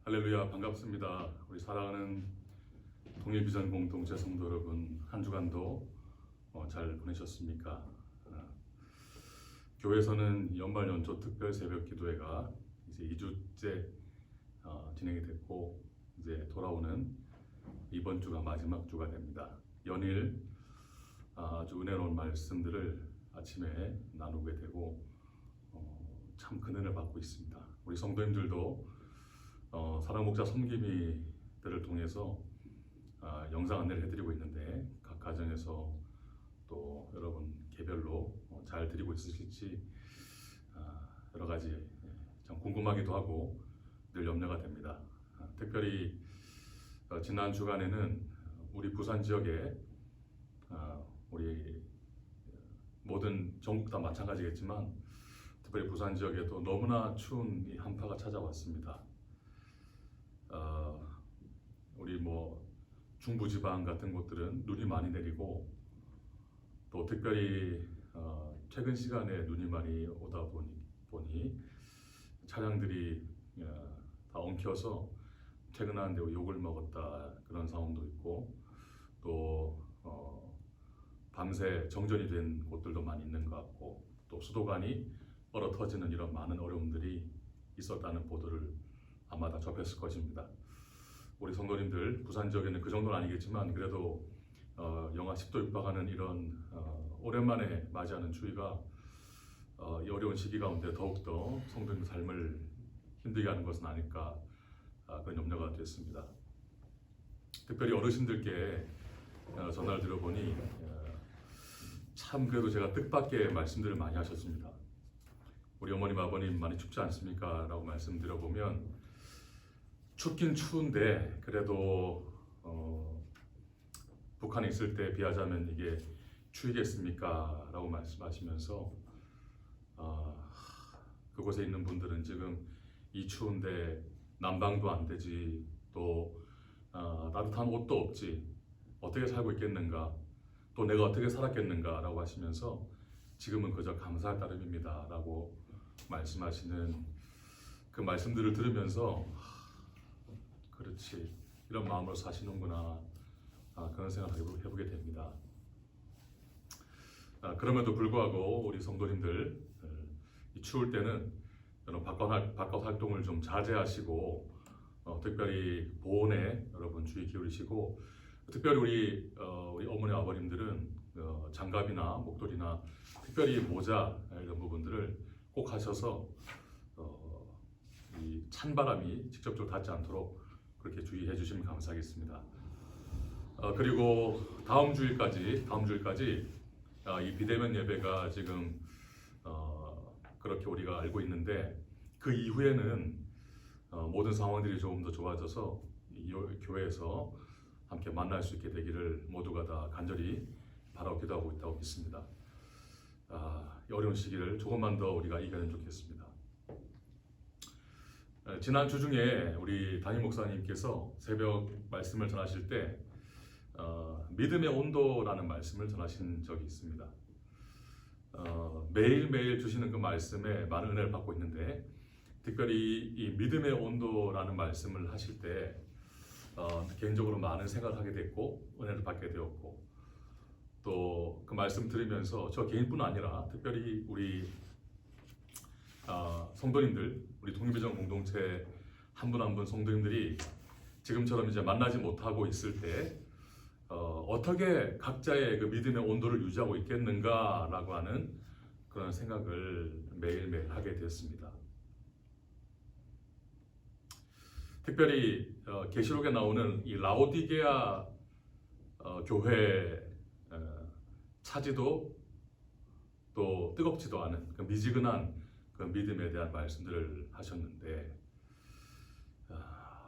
할렐루야, 반갑습니다. 우리 사랑하는 동일비전 공동체 성도 여러분, 한 주간도 잘 보내셨습니까? 교회에서는 연말 연초 특별 새벽 기도회가 이제 2주째 진행이 됐고, 이제 돌아오는 이번 주가 마지막 주가 됩니다. 연일 아주 은혜로운 말씀들을 아침에 나누게 되고 참 큰 은혜를 받고 있습니다. 우리 성도님들도 사랑목자 섬김이들을 통해서 영상 안내를 해드리고 있는데, 각 가정에서 또 여러분 개별로 잘 드리고 있으실지 여러 가지 참 궁금하기도 하고 늘 염려가 됩니다. 특별히 지난 주간에는 우리 부산 지역에 우리 모든 전국 다 마찬가지겠지만 특별히 부산 지역에도 너무나 추운 이 한파가 찾아왔습니다. 우리 중부지방 같은 곳들은 눈이 많이 내리고, 또 특별히 최근 시간에 눈이 많이 오다 보니 차량들이 다 엉켜서 퇴근하는데 욕을 먹었다, 그런 상황도 있고, 또 밤새 정전이 된 곳들도 많이 있는 것 같고, 또 수도관이 얼어 터지는 이런 많은 어려움들이 있었다는 보도를 아마 다 접했을 것입니다. 우리 성도님들, 부산 지역에는 그 정도는 아니겠지만 그래도 영하 10도 육박하는 이런 오랜만에 맞이하는 추위가 이 어려운 시기 가운데 더욱더 성도님의 삶을 힘들게 하는 것은 아닐까, 그런 염려가 됐습니다. 특별히 어르신들께 전화를 드려보니 참 그래도 제가 뜻밖의 말씀들을 많이 하셨습니다. 우리 어머님 아버님 많이 춥지 않습니까? 라고 말씀드려보면, 춥긴 추운데 그래도 북한에 있을 때 비하자면 이게 추위겠습니까? 라고 말씀하시면서 그곳에 있는 분들은 지금 이 추운데 난방도 안 되지, 또 따뜻한 옷도 없지, 어떻게 살고 있겠는가, 또 내가 어떻게 살았겠는가 라고 하시면서 지금은 그저 감사할 따름입니다 라고 말씀하시는 그 말씀들을 들으면서 그렇지, 이런 마음으로 사시는구나, 그런 생각을 해보게 됩니다. 그럼에도 불구하고 우리 성도님들, 이 추울 때는 바깥 활동을 좀 자제하시고, 특별히 보온에 여러분 주의 기울이시고, 특별히 우리 어머니 아버님들은 장갑이나 목도리나 특별히 모자 이런 부분들을 꼭 하셔서 이 찬바람이 직접적으로 닿지 않도록 그렇게 주의해 주시면 감사하겠습니다. 그리고 다음 주일까지 이 비대면 예배가 지금 그렇게 우리가 알고 있는데, 그 이후에는 모든 상황들이 조금 더 좋아져서 이 교회에서 함께 만날 수 있게 되기를 모두가 다 간절히 바라고 기도하고 있다고 믿습니다. 이 어려운 시기를 조금만 더 우리가 이겨내면 좋겠습니다. 지난 주 중에 우리 담임 목사님께서 새벽 말씀을 전하실 때 믿음의 온도라는 말씀을 전하신 적이 있습니다. 매일매일 주시는 그 말씀에 많은 은혜를 받고 있는데, 특별히 이 믿음의 온도라는 말씀을 하실 때 개인적으로 많은 생각을 하게 됐고 은혜를 받게 되었고, 또 그 말씀 들으면서 저 개인뿐 아니라 특별히 우리 성도님들, 우리 동일비전 공동체 한 분 한 분 성도님들이 지금처럼 이제 만나지 못하고 있을 때 어떻게 각자의 그 믿음의 온도를 유지하고 있겠는가라고 하는 그런 생각을 매일매일 하게 되었습니다. 특별히 계시록에 나오는 이 라오디게아 교회 차지도 또 뜨겁지도 않은 그 미지근한 그 믿음에 대한 말씀들을 하셨는데,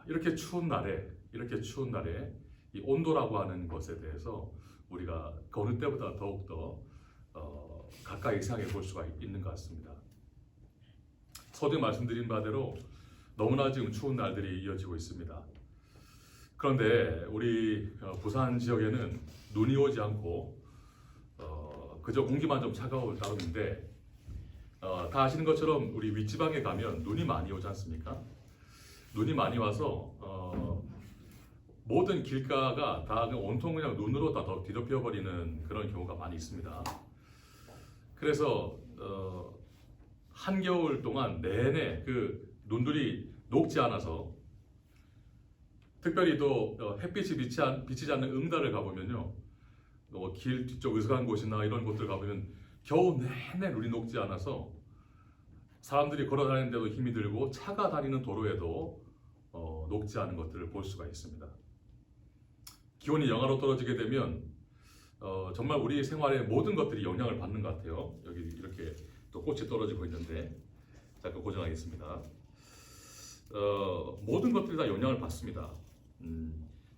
이렇게 추운 날에 이 온도라고 하는 것에 대해서 우리가 그 어느 때보다 더욱더 가까이 생각해 볼 수가 있는 것 같습니다. 서두에 말씀드린 바대로 너무나 지금 추운 날들이 이어지고 있습니다. 그런데 우리 부산 지역에는 눈이 오지 않고 그저 공기만 좀 차가울 따름인데, 다 아시는 것처럼 우리 윗지방에 가면 눈이 많이 오지 않습니까? 눈이 많이 와서 모든 길가가 다 온통 그냥 눈으로 다 뒤덮여 버리는 그런 경우가 많이 있습니다. 그래서 한겨울 동안 내내 그 눈들이 녹지 않아서, 특별히 또 햇빛이 비치지 않는 응다를 가보면요, 길 뒤쪽 으슥한 곳이나 이런 곳들 가보면 겨우 내내 눈이 녹지 않아서 사람들이 걸어 다니는데도 힘이 들고 차가 다니는 도로에도 녹지 않은 것들을 볼 수가 있습니다. 기온이 영하로 떨어지게 되면 정말 우리 생활의 모든 것들이 영향을 받는 것 같아요. 여기 이렇게 또 꽃이 떨어지고 있는데 잠깐 고정하겠습니다. 모든 것들이 다 영향을 받습니다.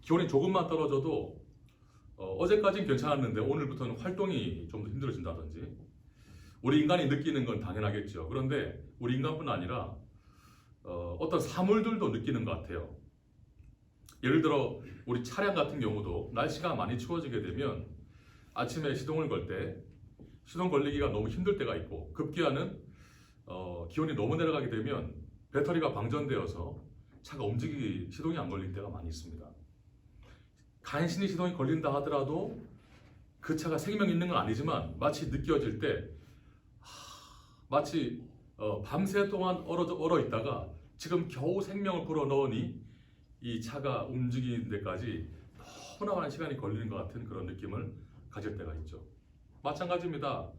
기온이 조금만 떨어져도 어제까지는 괜찮았는데 오늘부터는 활동이 좀 더 힘들어진다든지, 우리 인간이 느끼는 건 당연하겠죠. 그런데 우리 인간뿐 아니라 어떤 사물들도 느끼는 것 같아요. 예를 들어 우리 차량 같은 경우도 날씨가 많이 추워지게 되면 아침에 시동을 걸 때 시동 걸리기가 너무 힘들 때가 있고, 급기야는 기온이 너무 내려가게 되면 배터리가 방전되어서 차가 시동이 안 걸릴 때가 많이 있습니다. 간신히 시동이 걸린다 하더라도 그 차가 생명 있는 건 아니지만 마치 느껴질 때 마치 밤새 동안 얼어 있다가 지금 겨우 생명을 불어넣으니 이 차가 움직이는 데까지 너무나 많은 시간이 걸리는 것 같은 그런 느낌을 가질 때가 있죠. 마찬가지입니다.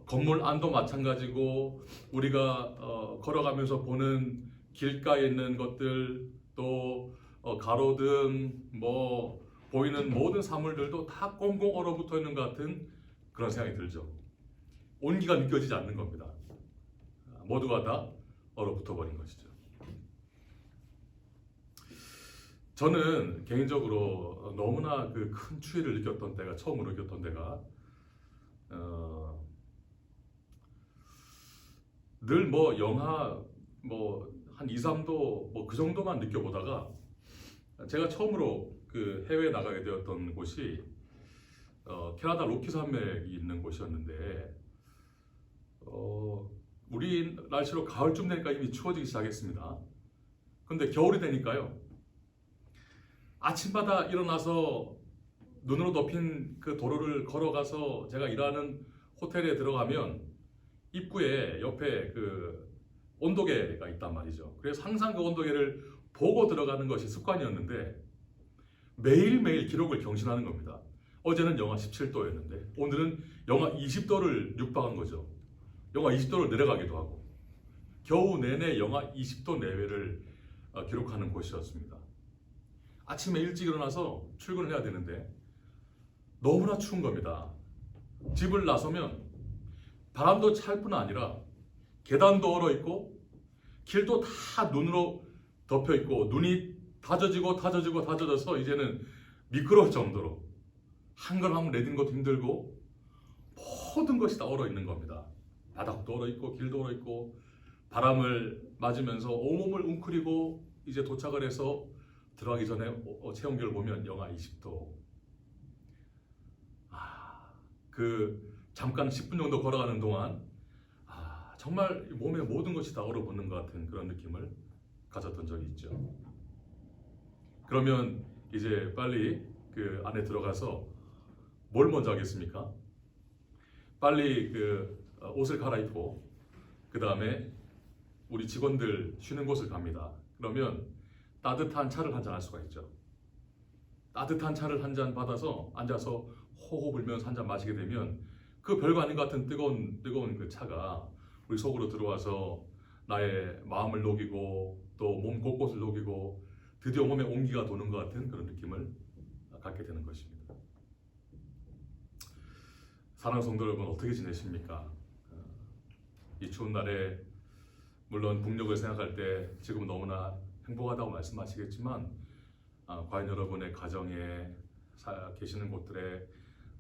건물 안도 마찬가지고, 우리가 걸어가면서 보는 길가에 있는 것들, 또 가로등, 보이는 모든 사물들도 다 꽁꽁 얼어붙어 있는 것 같은 그런 생각이 들죠. 온기가 느껴지지 않는 겁니다. 모두가 다 얼어붙어 버린 것이죠. 저는 개인적으로 너무나 그 큰 추위를 느꼈던 때가, 처음으로 느꼈던 때가 늘 영하 한 2, 3도 그 정도만 느껴보다가, 제가 처음으로 그 해외에 나가게 되었던 곳이 캐나다 로키 산맥이 있는 곳이었는데, 우리 날씨로 가을쯤 되니까 이미 추워지기 시작했습니다. 근데 겨울이 되니까요, 아침마다 일어나서 눈으로 덮인 그 도로를 걸어가서 제가 일하는 호텔에 들어가면 입구에 옆에 그 온도계가 있단 말이죠. 그래서 항상 그 온도계를 보고 들어가는 것이 습관이었는데 매일매일 기록을 경신하는 겁니다. 어제는 영하 17도였는데 오늘은 영하 20도를 육박한 거죠. 영하 20도를 내려가기도 하고 겨우 내내 영하 20도 내외를 기록하는 곳이었습니다. 아침에 일찍 일어나서 출근을 해야 되는데 너무나 추운 겁니다. 집을 나서면 바람도 찰 뿐 아니라 계단도 얼어있고 길도 다 눈으로 덮여있고, 눈이 다져져서 이제는 미끄러울 정도로 한 걸 한 걸 내딛는 것도 힘들고 모든 것이 다 얼어있는 겁니다. 바닥도 얼어있고 길도 얼어있고, 바람을 맞으면서 온몸을 웅크리고 이제 도착을 해서 들어가기 전에 체온계를 보면 영하 20도. 그 잠깐 10분 정도 걸어가는 동안 정말 몸의 모든 것이 다 얼어붙는 것 같은 그런 느낌을 가졌던 적이 있죠. 그러면 이제 빨리 그 안에 들어가서 뭘 먼저 하겠습니까? 빨리 그 옷을 갈아입고 그 다음에 우리 직원들 쉬는 곳을 갑니다. 그러면 따뜻한 차를 한잔 할 수가 있죠. 따뜻한 차를 한 잔 받아서 앉아서 호호 불면서 한 잔 마시게 되면 그 별거 아닌 것 같은 뜨거운 그 차가 우리 속으로 들어와서 나의 마음을 녹이고 또 몸 곳곳을 녹이고 드디어 몸에 온기가 도는 것 같은 그런 느낌을 갖게 되는 것입니다. 사랑하는 성도 여러분, 어떻게 지내십니까? 이 추운 날에 물론 북녘을 생각할 때 지금 너무나 행복하다고 말씀하시겠지만 과연 여러분의 가정에 계시는 곳들에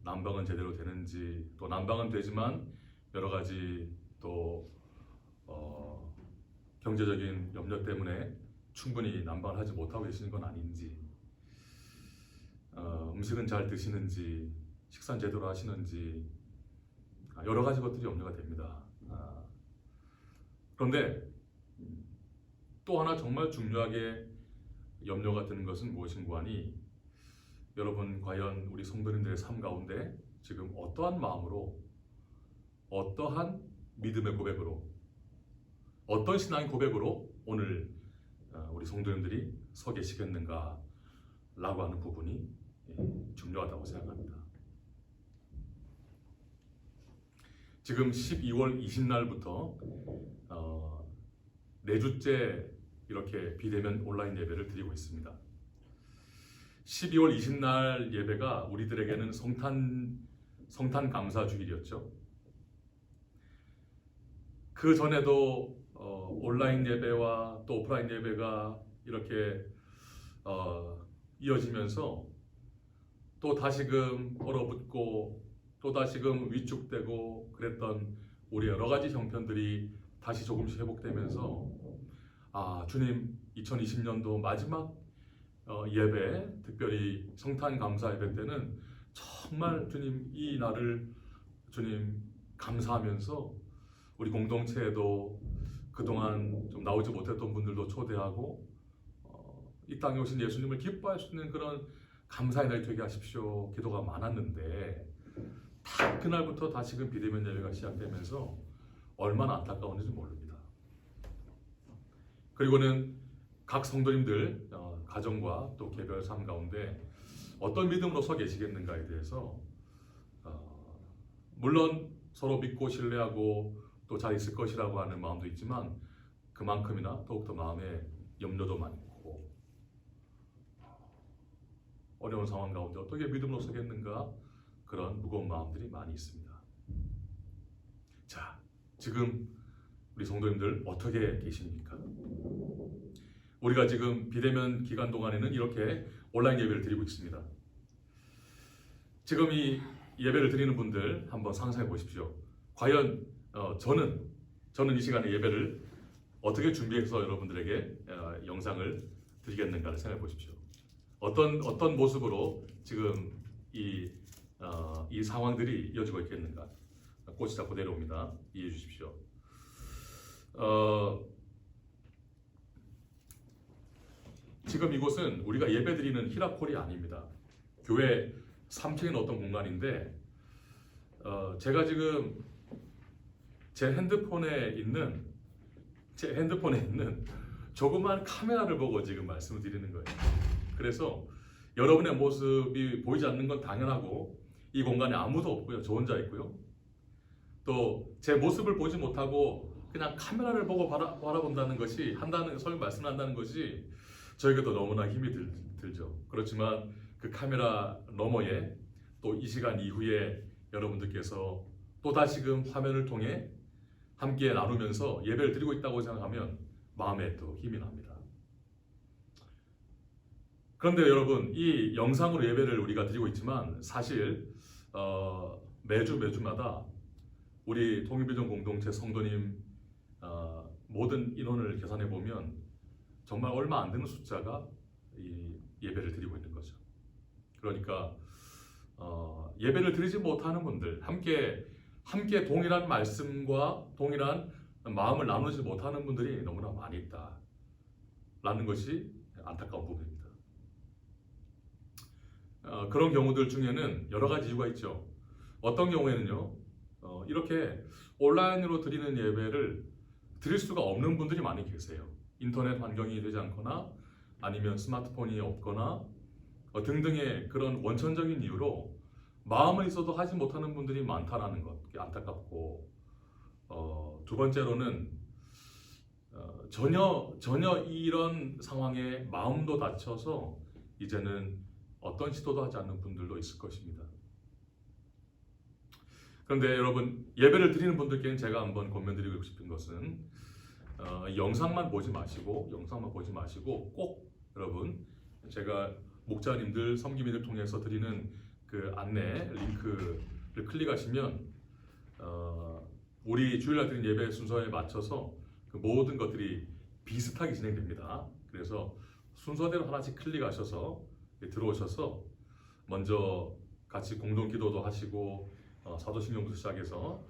난방은 제대로 되는지, 또 난방은 되지만 여러 가지 또 경제적인 염려 때문에 충분히 난방을 하지 못하고 계시는 건 아닌지, 음식은 잘 드시는지, 식사는 제대로 하시는지, 여러 가지 것들이 염려가 됩니다. 그런데 또 하나 정말 중요하게 염려가 드는 것은 무엇인고 하니 여러분 과연 우리 성도님들의 삶 가운데 지금 어떠한 마음으로 어떠한 믿음의 고백으로 어떤 신앙의 고백으로 오늘 우리 성도님들이 서 계시겠는가 라고 하는 부분이 중요하다고 생각합니다. 지금 12월 20날부터 4주째 이렇게 비대면 온라인 예배를 드리고 있습니다. 12월 20날 예배가 우리들에게는 성탄 감사 주일이었죠. 그 전에도 온라인 예배와 또 오프라인 예배가 이렇게 이어지면서 또 다시금 얼어붙고 또 다시금 위축되고 그랬던 우리 여러 가지 형편들이 다시 조금씩 회복되면서 주님 2020년도 마지막 예배, 특별히 성탄 감사 예배 때는 정말 주님 이 날을 주님 감사하면서 우리 공동체에도 그동안 좀 나오지 못했던 분들도 초대하고 이 땅에 오신 예수님을 기뻐할 수 있는 그런 감사의 날이 되게 하십시오 기도가 많았는데 딱 그날부터 다시금 비대면 예배가 시작되면서 얼마나 안타까운지 모릅니다. 그리고는 각 성도님들 가정과 또 개별 삶 가운데 어떤 믿음으로 서 계시겠는가에 대해서 물론 서로 믿고 신뢰하고 또 잘 있을 것이라고 하는 마음도 있지만 그만큼이나 더욱더 마음에 염려도 많고 어려운 상황 가운데 어떻게 믿음으로 서겠는가 그런 무거운 마음들이 많이 있습니다. 자, 지금 우리 성도님들 어떻게 계십니까? 우리가 지금 비대면 기간 동안에는 이렇게 온라인 예배를 드리고 있습니다. 지금 이 예배를 드리는 분들 한번 상상해 보십시오. 과연 저는 이 시간에 예배를 어떻게 준비해서 여러분들에게 영상을 드리겠는가를 생각해 보십시오. 어떤 모습으로 지금 이 상황들이 이어지고 있겠는가. 꽃이 자꾸 내려옵니다. 이해해 주십시오. 지금 이곳은 우리가 예배드리는 히라콜이 아닙니다. 교회 3층에 어떤 공간인데 제가 지금 제 핸드폰에 있는 조그만 카메라를 보고 지금 말씀을 드리는 거예요. 그래서 여러분의 모습이 보이지 않는 건 당연하고 이 공간에 아무도 없고요. 저 혼자 있고요. 또 제 모습을 보지 못하고 그냥 카메라를 보고 바라본다는 것이 말씀한다는 것이 저에게도 너무나 힘이 들죠. 그렇지만 그 카메라 너머에 또 이 시간 이후에 여러분들께서 또 다시금 화면을 통해 함께 나누면서 예배를 드리고 있다고 생각하면 마음에 또 힘이 납니다. 그런데 여러분 이 영상으로 예배를 우리가 드리고 있지만 사실 매주마다 우리 통일비전 공동체 성도님 모든 인원을 계산해 보면 정말 얼마 안 되는 숫자가 이 예배를 드리고 있는 거죠. 그러니까 예배를 드리지 못하는 분들, 함께 동일한 말씀과 동일한 마음을 나누지 못하는 분들이 너무나 많이 있다라는 것이 안타까운 부분입니다. 그런 경우들 중에는 여러 가지 이유가 있죠. 어떤 경우에는요, 이렇게 온라인으로 드리는 예배를 드릴 수가 없는 분들이 많이 계세요. 인터넷 환경이 되지 않거나 아니면 스마트폰이 없거나 등등의 그런 원천적인 이유로 마음은 있어도 하지 못하는 분들이 많다라는 것, 안타깝고 두 번째로는 전혀 이런 상황에 마음도 다쳐서 이제는 어떤 시도도 하지 않는 분들도 있을 것입니다. 그런데 여러분 예배를 드리는 분들께는 제가 한번 권면드리고 싶은 것은 영상만 보지 마시고 꼭 여러분 제가 목자님들 섬김이들 통해서 드리는 그 안내 링크를 클릭하시면 우리 주일날 드린 예배 순서에 맞춰서 그 모든 것들이 비슷하게 진행됩니다. 그래서 순서대로 하나씩 클릭하셔서 들어오셔서 먼저 같이 공동 기도도 하시고 사도신경부터 시작해서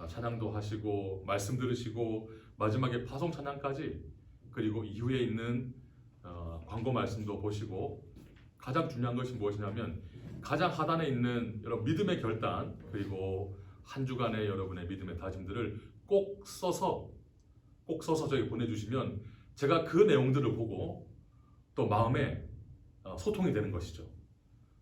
찬양도 하시고 말씀 들으시고 마지막에 파송 찬양까지 그리고 이후에 있는 광고 말씀도 보시고 가장 중요한 것이 무엇이냐면 가장 하단에 있는 여러분 믿음의 결단 그리고 한 주간의 여러분의 믿음의 다짐들을 꼭 써서 저에게 보내주시면 제가 그 내용들을 보고 또 마음에 소통이 되는 것이죠.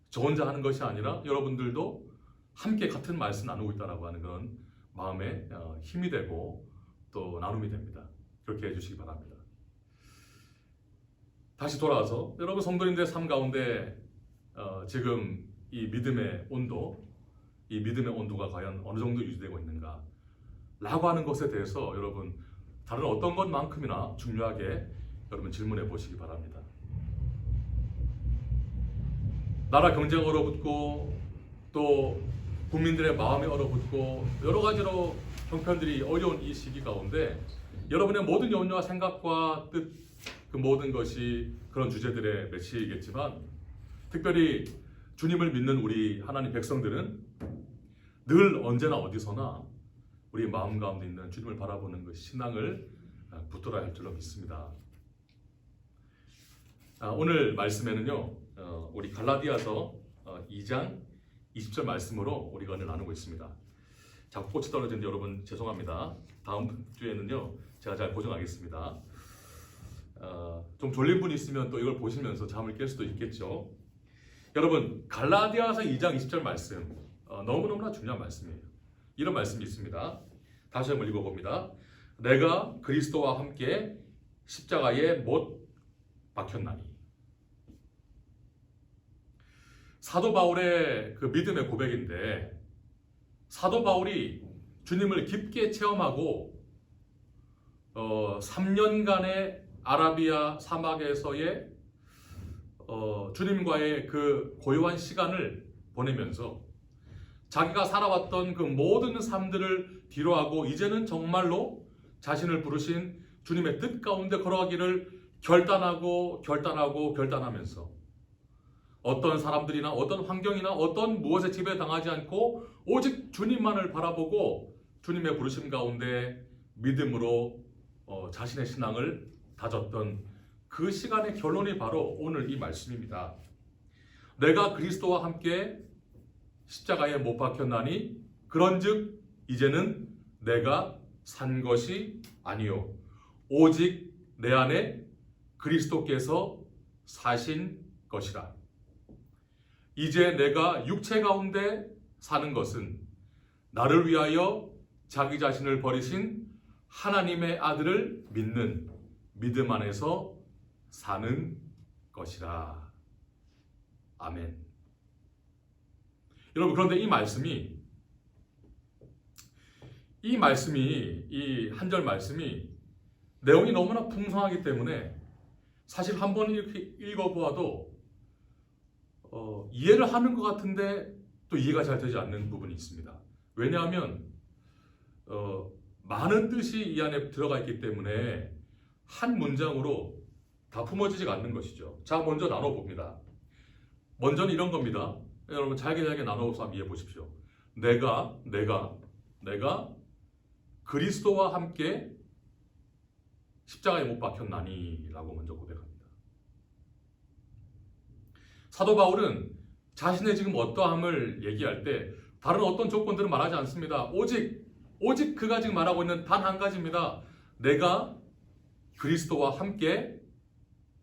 저 혼자 하는 것이 아니라 여러분들도 함께 같은 말씀 나누고 있다라고 하는 그런 마음에 힘이 되고 또 나눔이 됩니다. 그렇게 해주시기 바랍니다. 다시 돌아와서 여러분 성도님들의 삶 가운데 지금 이 믿음의 온도가 과연 어느 정도 유지되고 있는가 라고 하는 것에 대해서 여러분 다른 어떤 것만큼이나 중요하게 여러분 질문해 보시기 바랍니다. 나라 경제가 얼어붙고 또 국민들의 마음이 얼어붙고 여러 가지로 형편들이 어려운 이 시기 가운데 여러분의 모든 염려와 생각과 뜻, 그 모든 것이 그런 주제들의 메시지이겠지만 특별히 주님을 믿는 우리 하나님 백성들은 늘 언제나 어디서나 우리 마음 가운데 있는 주님을 바라보는 그 신앙을 붙들어야 할 줄로 믿습니다. 오늘 말씀에는요 우리 갈라디아서 2장 20절 말씀으로 우리가 오늘 나누고 있습니다. 자꾸 꽃이 떨어지는데 여러분 죄송합니다. 다음 주에는요 제가 잘 보정하겠습니다. 좀 졸린 분이 있으면 또 이걸 보시면서 잠을 깰 수도 있겠죠. 여러분 갈라디아서 2장 20절 말씀 너무너무나 중요한 말씀이에요. 이런 말씀이 있습니다. 다시 한번 읽어봅니다. 내가 그리스도와 함께 십자가에 못 박혔나니. 사도 바울의 그 믿음의 고백인데 사도 바울이 주님을 깊게 체험하고 3년간의 아라비아 사막에서의 주님과의 그 고요한 시간을 보내면서 자기가 살아왔던 그 모든 삶들을 뒤로하고 이제는 정말로 자신을 부르신 주님의 뜻 가운데 걸어가기를 결단하면서 어떤 사람들이나 어떤 환경이나 어떤 무엇에 지배당하지 않고 오직 주님만을 바라보고 주님의 부르심 가운데 믿음으로 자신의 신앙을 다졌던 그 시간의 결론이 바로 오늘 이 말씀입니다. 내가 그리스도와 함께 십자가에 못 박혔나니 그런즉 이제는 내가 산 것이 아니요 오직 내 안에 그리스도께서 사신 것이라. 이제 내가 육체 가운데 사는 것은 나를 위하여 자기 자신을 버리신 하나님의 아들을 믿는 믿음 안에서 사는 것이라. 아멘. 여러분 그런데 이 한 절 말씀이 내용이 너무나 풍성하기 때문에 사실 한번 이렇게 읽어보아도 이해를 하는 것 같은데 또 이해가 잘 되지 않는 부분이 있습니다. 왜냐하면 많은 뜻이 이 안에 들어가 있기 때문에 한 문장으로 다 품어지지가 않는 것이죠. 자, 먼저 나눠봅니다. 먼저는 이런 겁니다. 여러분 잘게 나눠서 한번 이해해 보십시오. 내가 그리스도와 함께 십자가에 못 박혔나니 라고 먼저 고백합니다. 사도 바울은 자신의 지금 어떠함을 얘기할 때 다른 어떤 조건들은 말하지 않습니다. 오직 그가 지금 말하고 있는 단 한 가지입니다. 내가 그리스도와 함께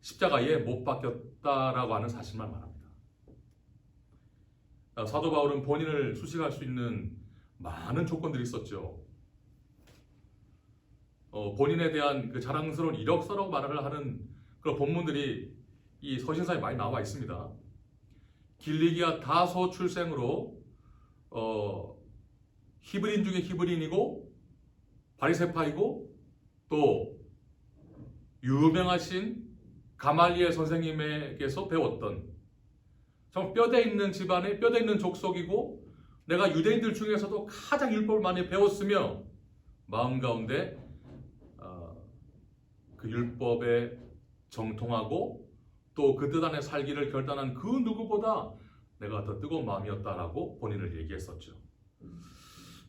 십자가에 못 박혔다라고 하는 사실만 말합니다. 사도 바울은 본인을 수식할 수 있는 많은 조건들이 있었죠. 본인에 대한 그 자랑스러운 이력서라고 말을 하는 그런 본문들이 이 서신서에 많이 나와 있습니다. 길리기아 다소 출생으로 히브리인 중에 히브리인이고 바리새파이고 또 유명하신 가말리엘 선생님에게서 배웠던 정말 뼈대 있는 집안의 뼈대 있는 족속이고 내가 유대인들 중에서도 가장 율법을 많이 배웠으며 마음 가운데 그 율법에 정통하고 또 그 뜻 안에 살기를 결단한 그 누구보다 내가 더 뜨거운 마음이었다라고 본인을 얘기했었죠.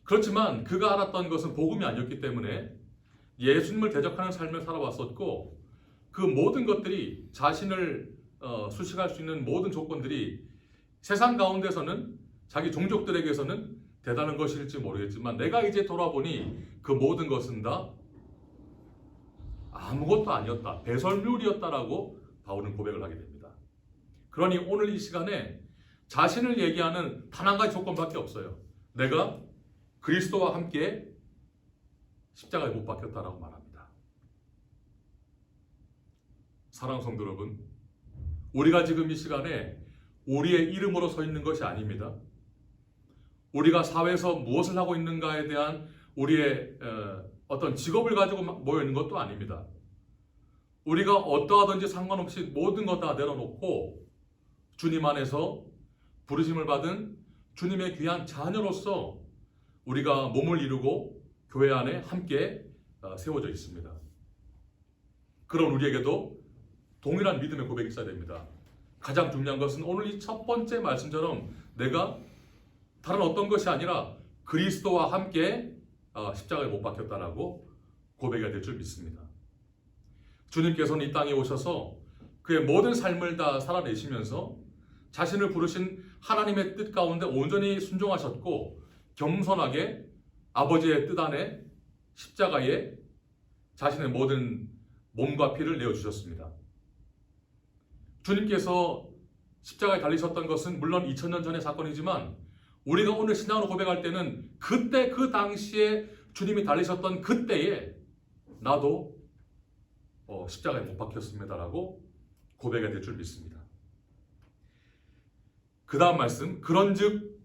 그렇지만 그가 알았던 것은 복음이 아니었기 때문에 예수님을 대적하는 삶을 살아왔었고 그 모든 것들이 자신을 수식할 수 있는 모든 조건들이 세상 가운데서는 자기 종족들에게서는 대단한 것일지 모르겠지만 내가 이제 돌아보니 그 모든 것은 다 아무것도 아니었다. 배설물이었다라고 바울은 고백을 하게 됩니다. 그러니 오늘 이 시간에 자신을 얘기하는 단 한 가지 조건밖에 없어요. 내가 그리스도와 함께 십자가에 못 박혔다라고 말합니다. 사랑하는 성도 여러분, 우리가 지금 이 시간에 우리의 이름으로 서 있는 것이 아닙니다. 우리가 사회에서 무엇을 하고 있는가에 대한 우리의 어떤 직업을 가지고 모여 있는 것도 아닙니다. 우리가 어떠하든지 상관없이 모든 것 다 내려놓고 주님 안에서 부르심을 받은 주님의 귀한 자녀로서 우리가 몸을 이루고 교회 안에 함께 세워져 있습니다. 그런 우리에게도 동일한 믿음의 고백이 있어야 됩니다. 가장 중요한 것은 오늘 이 첫 번째 말씀처럼 내가 다른 어떤 것이 아니라 그리스도와 함께 십자가에 못 박혔다라고 고백해야 될 줄 믿습니다. 주님께서는 이 땅에 오셔서 그의 모든 삶을 다 살아내시면서 자신을 부르신 하나님의 뜻 가운데 온전히 순종하셨고 겸손하게 아버지의 뜻 안에 십자가에 자신의 모든 몸과 피를 내어주셨습니다. 주님께서 십자가에 달리셨던 것은 물론 2000년 전의 사건이지만 우리가 오늘 신앙으로 고백할 때는 그때 그 당시에 주님이 달리셨던 그때에 나도 십자가에 못 박혔습니다라고 고백해야 될 줄 믿습니다. 그 다음 말씀, 그런즉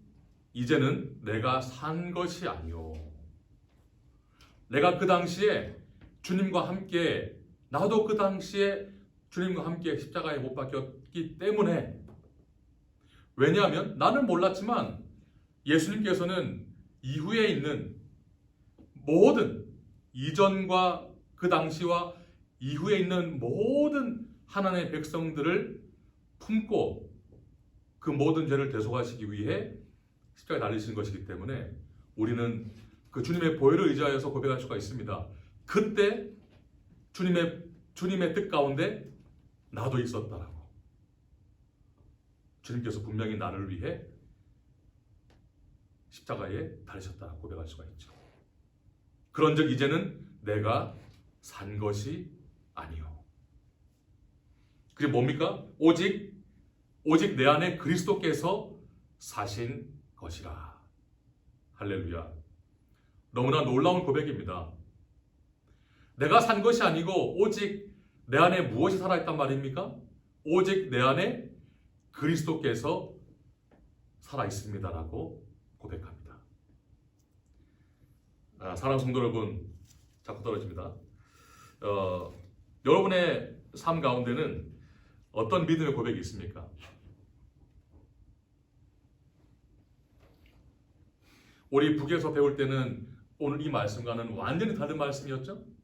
이제는 내가 산 것이 아니요. 내가 그 당시에 주님과 함께 나도 그 당시에 주님과 함께 십자가에 못 박혔기 때문에 왜냐하면 나는 몰랐지만 예수님께서는 이후에 있는 모든 이전과 그 당시와 이후에 있는 모든 하나님의 백성들을 품고 그 모든 죄를 대속하시기 위해 십자가에 달리신 것이기 때문에 우리는 그 주님의 보혈을 의지하여서 고백할 수가 있습니다. 그때 주님의 뜻 가운데 나도 있었다라고. 주님께서 분명히 나를 위해 십자가에 달리셨다라고 고백할 수가 있죠. 그런즉 이제는 내가 산 것이 아니요. 그게 뭡니까? 오직 내 안에 그리스도께서 사신 것이라. 할렐루야. 너무나 놀라운 고백입니다. 내가 산 것이 아니고 오직 내 안에 무엇이 살아있단 말입니까? 오직 내 안에 그리스도께서 살아있습니다라고 고백합니다. 사랑하는 성도 여러분, 자꾸 떨어집니다. 여러분의 삶 가운데는 어떤 믿음의 고백이 있습니까? 우리 북에서 배울 때는 오늘 이 말씀과는 완전히 다른 말씀이었죠?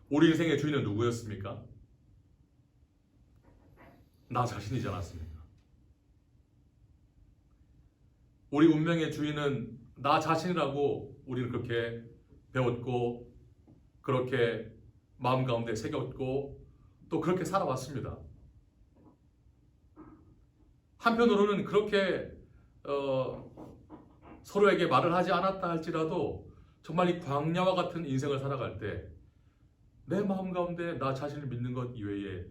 우리 인생의 주인은 누구였습니까? 나 자신이지 않았습니까? 우리 운명의 주인은 나 자신이라고 우리는 그렇게 배웠고 그렇게 마음 가운데 새겼고 또 그렇게 살아왔습니다. 한편으로는 그렇게 서로에게 말을 하지 않았다 할지라도 정말 이 광야와 같은 인생을 살아갈 때 내 마음 가운데 나 자신을 믿는 것 이외에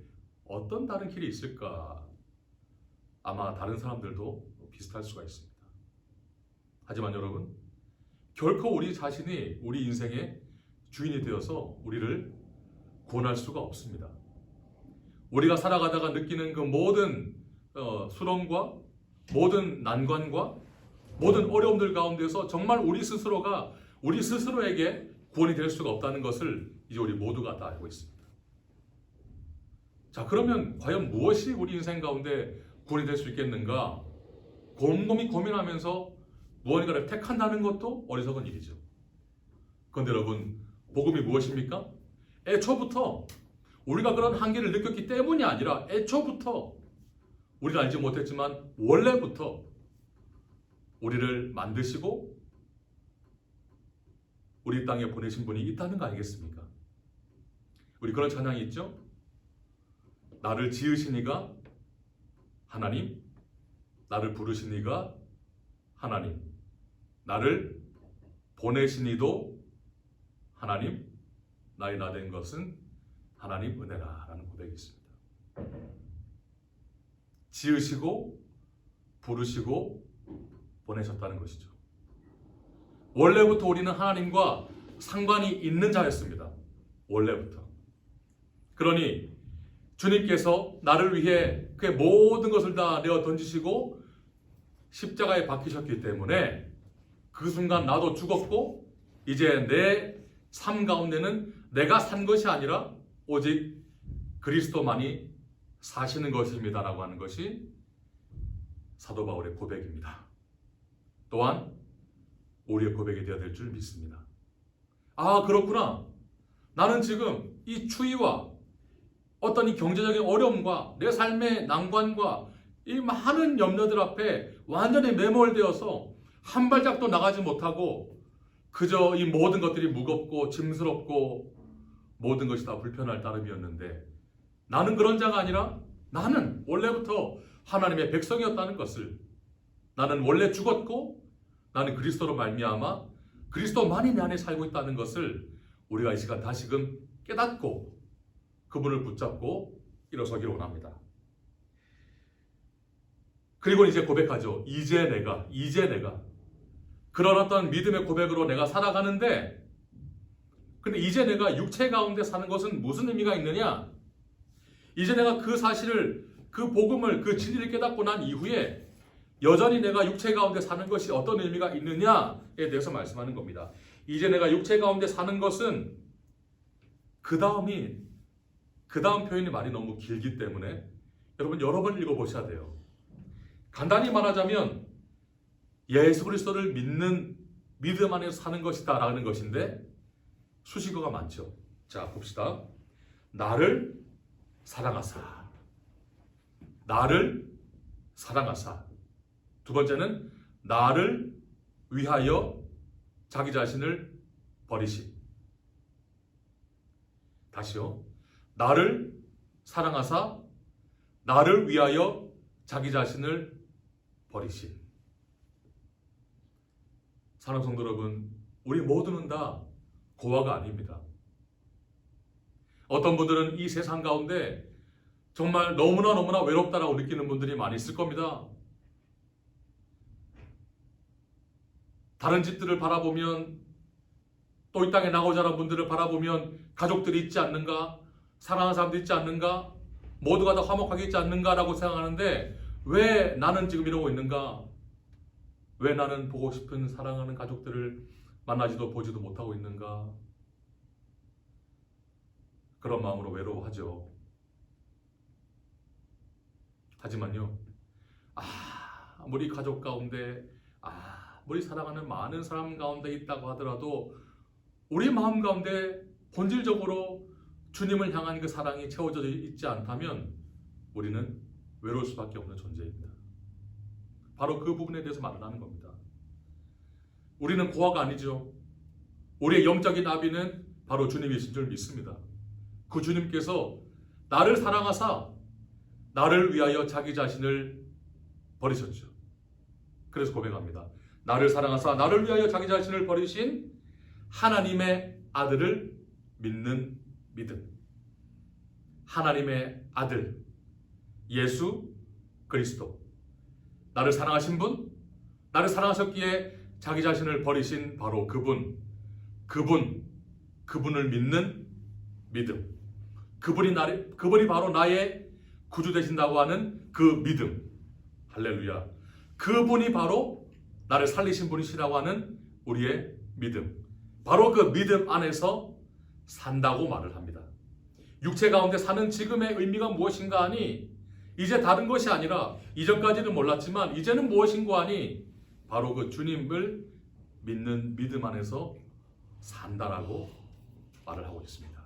어떤 다른 길이 있을까? 아마 다른 사람들도 비슷할 수가 있습니다. 하지만 여러분, 결코 우리 자신이 우리 인생의 주인이 되어서 우리를 구원할 수가 없습니다. 우리가 살아가다가 느끼는 그 모든 수렁과 모든 난관과 모든 어려움들 가운데서 정말 우리 스스로가 우리 스스로에게 구원이 될 수가 없다는 것을 이제 우리 모두가 다 알고 있습니다. 자, 그러면 과연 무엇이 우리 인생 가운데 구원이 될 수 있겠는가? 곰곰이 고민하면서 무언가를 택한다는 것도 어리석은 일이죠. 그런데 여러분, 복음이 무엇입니까? 애초부터 우리가 그런 한계를 느꼈기 때문이 아니라 애초부터 우리가 알지 못했지만 원래부터 우리를 만드시고 우리 땅에 보내신 분이 있다는 거 아니겠습니까? 우리 그런 찬양이 있죠. 나를 지으신 이가 하나님, 나를 부르신 이가 하나님, 나를 보내신 이도 하나님, 나의 나 된 것은 하나님 은혜라 라는 고백이 있습니다. 지으시고 부르시고 보내셨다는 것이죠. 원래부터 우리는 하나님과 상관이 있는 자였습니다. 원래부터. 그러니 주님께서 나를 위해 그의 모든 것을 다 내어 던지시고 십자가에 박히셨기 때문에 그 순간 나도 죽었고 이제 내 삶 가운데는 내가 산 것이 아니라 오직 그리스도만이 사시는 것입니다 라고 하는 것이 사도 바울의 고백입니다. 또한 우리의 고백이 되어야 될 줄 믿습니다. 아, 그렇구나. 나는 지금 이 추위와 어떤 이 경제적인 어려움과 내 삶의 난관과 이 많은 염려들 앞에 완전히 매몰되어서 한 발짝도 나가지 못하고 그저 이 모든 것들이 무겁고 짐스럽고 모든 것이 다 불편할 따름이었는데 나는 그런 자가 아니라 나는 원래부터 하나님의 백성이었다는 것을, 나는 원래 죽었고 나는 그리스도로 말미암아 그리스도만이 내 안에 살고 있다는 것을 우리가 이 시간 다시금 깨닫고 그분을 붙잡고 일어서기를 원합니다. 그리고 이제 고백하죠. 이제 내가 그런 어떤 믿음의 고백으로 내가 살아가는데, 근데 이제 내가 육체 가운데 사는 것은 무슨 의미가 있느냐? 이제 내가 그 사실을, 그 복음을, 그 진리를 깨닫고 난 이후에 여전히 내가 육체 가운데 사는 것이 어떤 의미가 있느냐에 대해서 말씀하는 겁니다. 이제 내가 육체 가운데 사는 것은 그 다음 표현이 말이 너무 길기 때문에 여러분 여러 번 읽어보셔야 돼요. 간단히 말하자면 예수 그리스도를 믿는 믿음 안에서 사는 것이다 라는 것인데 수식어가 많죠. 자, 봅시다. 나를 사랑하사. 나를 사랑하사. 두 번째는 나를 위하여 자기 자신을 버리심. 다시요. 나를 사랑하사 나를 위하여 자기 자신을 버리심. 사랑하는 성도 여러분, 우리 모두는 다 고아가 아닙니다. 어떤 분들은 이 세상 가운데 정말 너무나 외롭다라고 느끼는 분들이 많이 있을 겁니다. 다른 집들을 바라보면, 또 이 땅에 나고 자란 분들을 바라보면 가족들이 있지 않는가, 사랑하는 사람들이 있지 않는가, 모두가 다 화목하게 있지 않는가라고 생각하는데 왜 나는 지금 이러고 있는가? 왜 나는 보고 싶은 사랑하는 가족들을 만나지도 보지도 못하고 있는가? 그런 마음으로 외로워하죠. 하지만요, 우리 가족 가운데, 우리 사랑하는 많은 사람 가운데 있다고 하더라도 우리 마음 가운데 본질적으로 주님을 향한 그 사랑이 채워져 있지 않다면 우리는 외로울 수밖에 없는 존재입니다. 바로 그 부분에 대해서 말을 하는 겁니다. 우리는 고아가 아니죠. 우리의 영적인 아비는 바로 주님이신 줄 믿습니다. 그 주님께서 나를 사랑하사 나를 위하여 자기 자신을 버리셨죠. 그래서 고백합니다. 나를 사랑하사 나를 위하여 자기 자신을 버리신 하나님의 아들을 믿는 믿음. 하나님의 아들 예수 그리스도, 나를 사랑하신 분, 나를 사랑하셨기에 자기 자신을 버리신 바로 그분을 믿는 믿음. 그분이 바로 나의 구주 되신다고 하는 그 믿음. 할렐루야. 그분이 바로 나를 살리신 분이시라고 하는 우리의 믿음. 바로 그 믿음 안에서 산다고 말을 합니다. 육체 가운데 사는 지금의 의미가 무엇인가 하니, 이제 다른 것이 아니라 이전까지는 몰랐지만 이제는 무엇인가 하니 바로 그 주님을 믿는 믿음 안에서 산다라고 말을 하고 있습니다.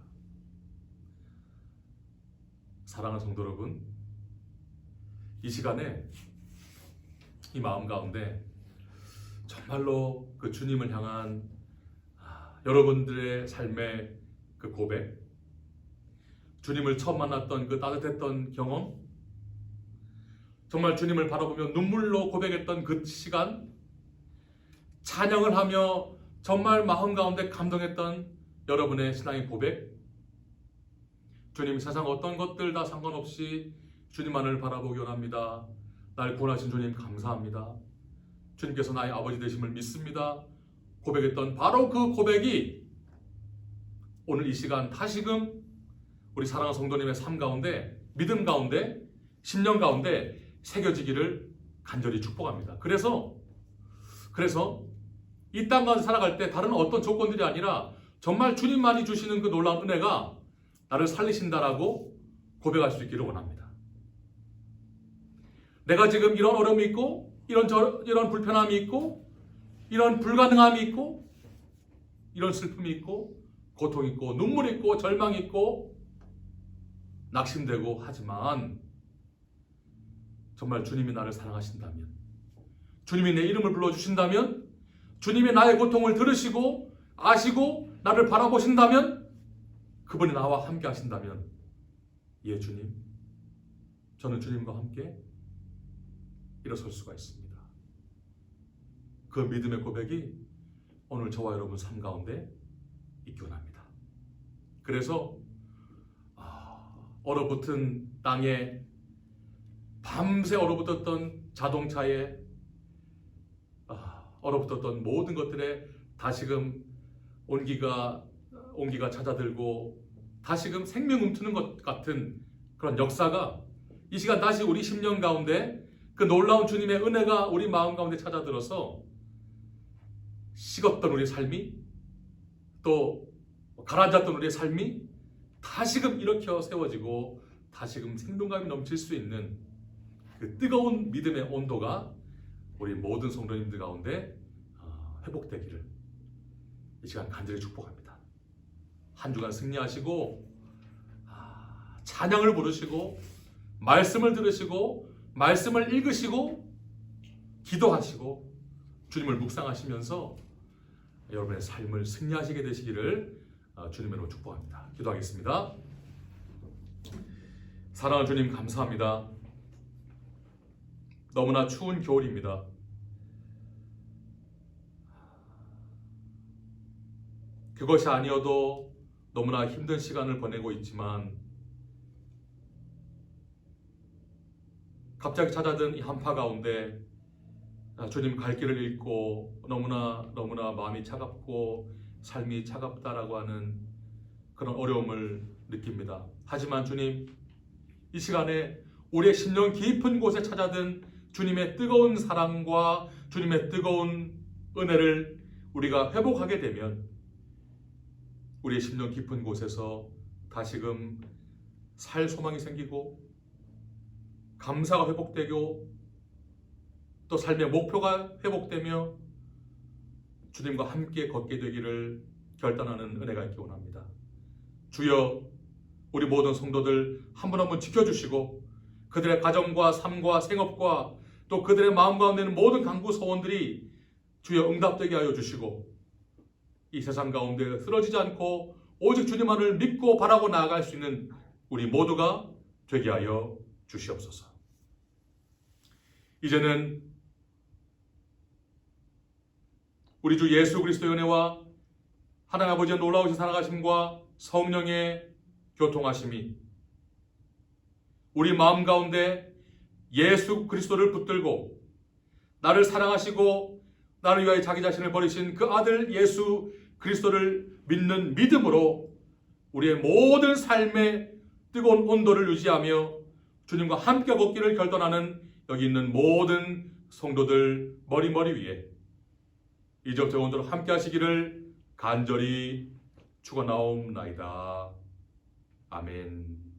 사랑하는 성도 여러분, 이 시간에 이 마음 가운데 정말로 그 주님을 향한 여러분들의 삶의 그 고백, 주님을 처음 만났던 그 따뜻했던 경험, 정말 주님을 바라보며 눈물로 고백했던 그 시간, 찬양을 하며 정말 마음 가운데 감동했던 여러분의 신앙의 고백, 주님, 세상 어떤 것들 다 상관없이 주님만을 바라보기 원합니다. 날 구원하신 주님 감사합니다. 주님께서 나의 아버지 되심을 믿습니다. 고백했던 바로 그 고백이 오늘 이 시간 다시금 우리 사랑하는 성도님의 삶 가운데, 믿음 가운데, 심령 가운데 새겨지기를 간절히 축복합니다. 그래서 이 땅 가운데 살아갈 때 다른 어떤 조건들이 아니라 정말 주님만이 주시는 그 놀라운 은혜가 나를 살리신다라고 고백할 수 있기를 원합니다. 내가 지금 이런 어려움이 있고 이런 불편함이 있고 이런 불가능함이 있고 이런 슬픔이 있고 고통이 있고 눈물이 있고 절망이 있고 낙심되고 하지만 정말 주님이 나를 사랑하신다면, 주님이 내 이름을 불러주신다면, 주님이 나의 고통을 들으시고 아시고 나를 바라보신다면, 그분이 나와 함께 하신다면, 예 주님, 저는 주님과 함께 일어설 수가 있습니다. 그 믿음의 고백이 오늘 저와 여러분 삶 가운데 있기 원합니다. 그래서 얼어붙은 땅에, 밤새 얼어붙었던 자동차에, 얼어붙었던 모든 것들에 다시금 온기가 찾아들고 다시금 생명 움트는 것 같은 그런 역사가 이 시간 다시 우리 심령 가운데 그 놀라운 주님의 은혜가 우리 마음 가운데 찾아들어서 식었던 우리의 삶이, 또 가라앉았던 우리의 삶이 다시금 일으켜 세워지고 다시금 생동감이 넘칠 수 있는 그 뜨거운 믿음의 온도가 우리 모든 성도님들 가운데 회복되기를 이 시간 간절히 축복합니다. 한 주간 승리하시고 찬양을 부르시고 말씀을 들으시고 말씀을 읽으시고 기도하시고 주님을 묵상하시면서 여러분의 삶을 승리하시게 되시기를 주님의 이름으로 축복합니다. 기도하겠습니다. 사랑하는 주님 감사합니다. 너무나 추운 겨울입니다. 그것이 아니어도 너무나 힘든 시간을 보내고 있지만 갑자기 찾아든 이 한파 가운데 주님 갈 길을 잃고 너무나 마음이 차갑고 삶이 차갑다라고 하는 그런 어려움을 느낍니다. 하지만 주님, 이 시간에 우리의 심령 깊은 곳에 찾아든 주님의 뜨거운 사랑과 주님의 뜨거운 은혜를 우리가 회복하게 되면 우리의 심령 깊은 곳에서 다시금 살 소망이 생기고 감사가 회복되고 또 삶의 목표가 회복되며 주님과 함께 걷게 되기를 결단하는 은혜가 있기 원합니다. 주여, 우리 모든 성도들 한 분 한 분 지켜주시고 그들의 가정과 삶과 생업과 또 그들의 마음 가운데 있는 모든 간구 소원들이 주여 응답되게 하여 주시고 이 세상 가운데 쓰러지지 않고 오직 주님만을 믿고 바라고 나아갈 수 있는 우리 모두가 되게 하여 주시옵소서. 이제는 우리 주 예수 그리스도의 은혜와 하나님 아버지의 놀라우신 살아가심과 성령의 교통하심이 우리 마음 가운데 예수 그리스도를 붙들고 나를 사랑하시고 나를 위하여 자기 자신을 버리신 그 아들 예수 그리스도를 믿는 믿음으로 우리의 모든 삶의 뜨거운 온도를 유지하며 주님과 함께 걷기를 결단하는 여기 있는 모든 성도들 머리 위에 이제부터 영원토록 함께 하시기를 간절히 축원하옵나이다. 아멘.